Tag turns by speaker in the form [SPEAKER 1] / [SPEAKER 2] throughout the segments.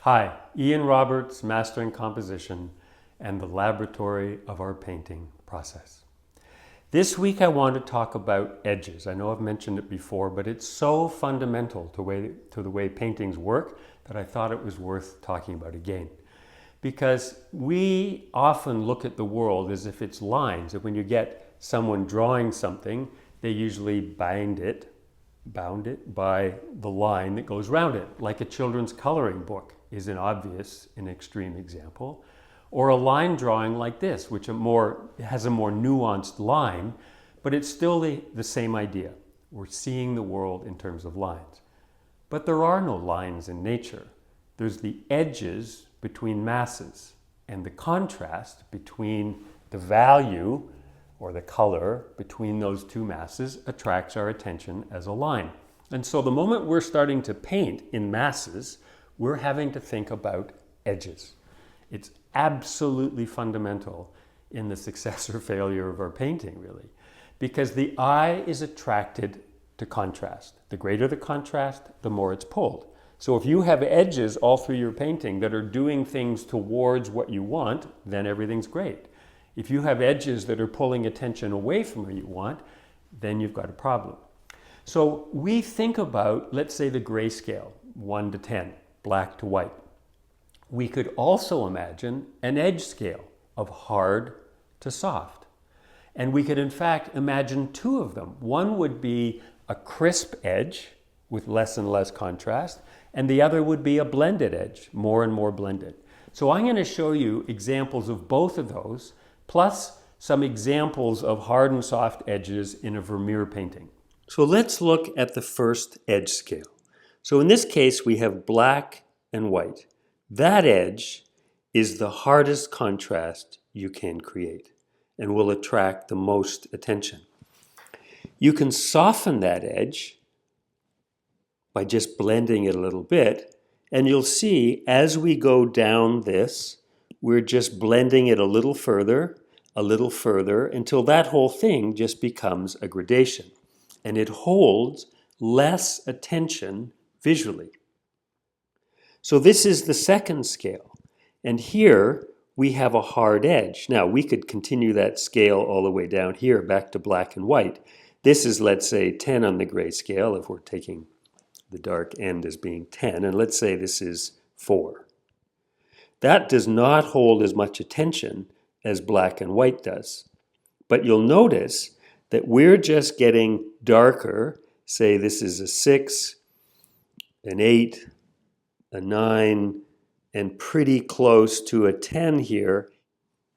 [SPEAKER 1] Hi, Ian Roberts, Mastering Composition and the Laboratory of our Painting Process. This week I want to talk about edges. I know I've mentioned it before, but it's so fundamental to the way paintings work that I thought it was worth talking about again. Because we often look at the world as if it's lines, and when you get someone drawing something, they usually bound it by the line that goes around it, like a children's coloring book is an obvious and extreme example, or a line drawing like this, which has a more nuanced line, but it's still the same idea. We're seeing the world in terms of lines. But there are no lines in nature. There's the edges between masses, and the contrast between the value or the color between those two masses attracts our attention as a line. And so the moment we're starting to paint in masses, we're having to think about edges. It's absolutely fundamental in the success or failure of our painting, really, because the eye is attracted to contrast. The greater the contrast, the more it's pulled. So if you have edges all through your painting that are doing things towards what you want, then everything's great. If you have edges that are pulling attention away from what you want, then you've got a problem. So we think about, let's say, the grayscale, 1 to 10, black to white. We could also imagine an edge scale of hard to soft. And we could, in fact, imagine two of them. One would be a crisp edge with less and less contrast, and the other would be a blended edge, more and more blended. So I'm going to show you examples of both of those, plus some examples of hard and soft edges in a Vermeer painting. So let's look at the first edge scale. So in this case, we have black and white. That edge is the hardest contrast you can create and will attract the most attention. You can soften that edge by just blending it a little bit, and you'll see as we go down this, we're just blending it a little further, until that whole thing just becomes a gradation. And it holds less attention visually. So this is the second scale. And here we have a hard edge. Now we could continue that scale all the way down here back to black and white. This is, let's say, 10 on the gray scale if we're taking the dark end as being 10. And let's say this is 4. That does not hold as much attention as black and white does. But you'll notice that we're just getting darker. Say this is a 6, an 8, a 9, and pretty close to a 10 here.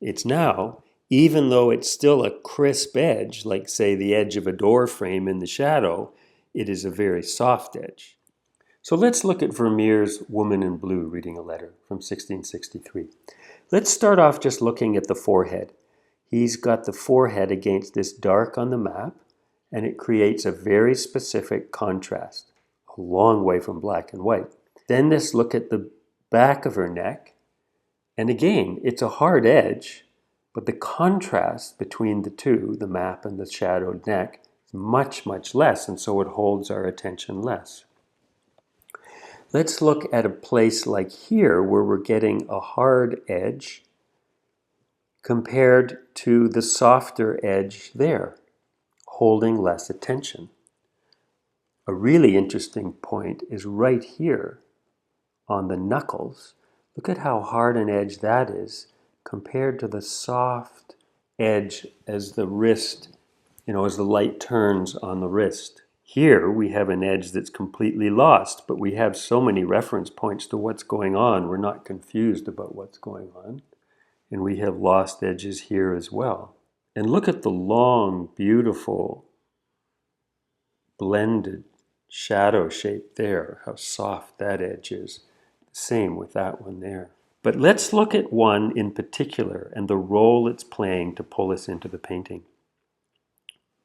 [SPEAKER 1] It's now, even though it's still a crisp edge, like say the edge of a door frame in the shadow, it is a very soft edge. So let's look at Vermeer's Woman in Blue reading a letter from 1663. Let's start off just looking at the forehead. He's got the forehead against this dark on the map, and it creates a very specific contrast, a long way from black and white. Then let's look at the back of her neck, and again, it's a hard edge, but the contrast between the two, the map and the shadowed neck, is much, much less, and so it holds our attention less. Let's look at a place like here where we're getting a hard edge compared to the softer edge there, holding less attention. A really interesting point is right here on the knuckles. Look at how hard an edge that is compared to the soft edge as the wrist, as the light turns on the wrist. Here we have an edge that's completely lost, but we have so many reference points to what's going on, we're not confused about what's going on. And we have lost edges here as well. And look at the long, beautiful, blended shadow shape there, how soft that edge is. Same with that one there. But let's look at one in particular and the role it's playing to pull us into the painting.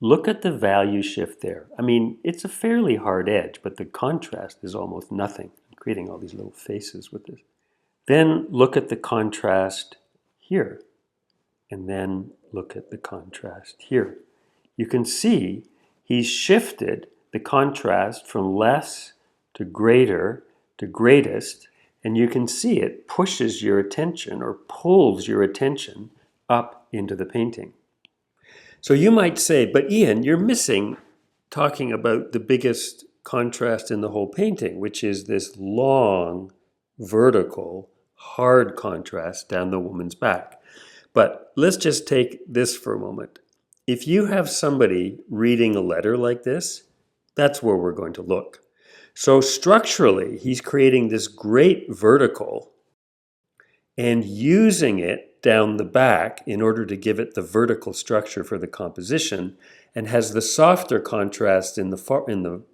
[SPEAKER 1] Look at the value shift there. I mean, it's a fairly hard edge, but the contrast is almost nothing. I'm creating all these little faces with this. Then look at the contrast here, and then look at the contrast here. You can see he's shifted the contrast from less to greater to greatest, And you can see it pushes your attention or pulls your attention up into the painting. So you might say, but Ian, you're missing talking about the biggest contrast in the whole painting, which is this long, vertical, hard contrast down the woman's back. But let's just take this for a moment. If you have somebody reading a letter like this, that's where we're going to look. So structurally, he's creating this great vertical and using it down the back in order to give it the vertical structure for the composition, and has the softer contrast in the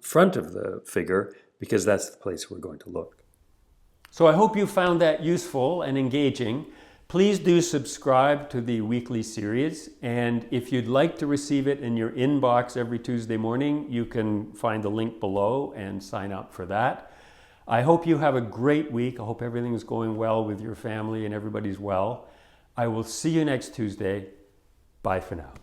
[SPEAKER 1] front of the figure, because that's the place we're going to look. So I hope you found that useful and engaging. Please do subscribe to the weekly series, and if you'd like to receive it in your inbox every Tuesday morning, you can find the link below and sign up for that. I hope you have a great week. I hope everything is going well with your family and everybody's well. I will see you next Tuesday. Bye for now.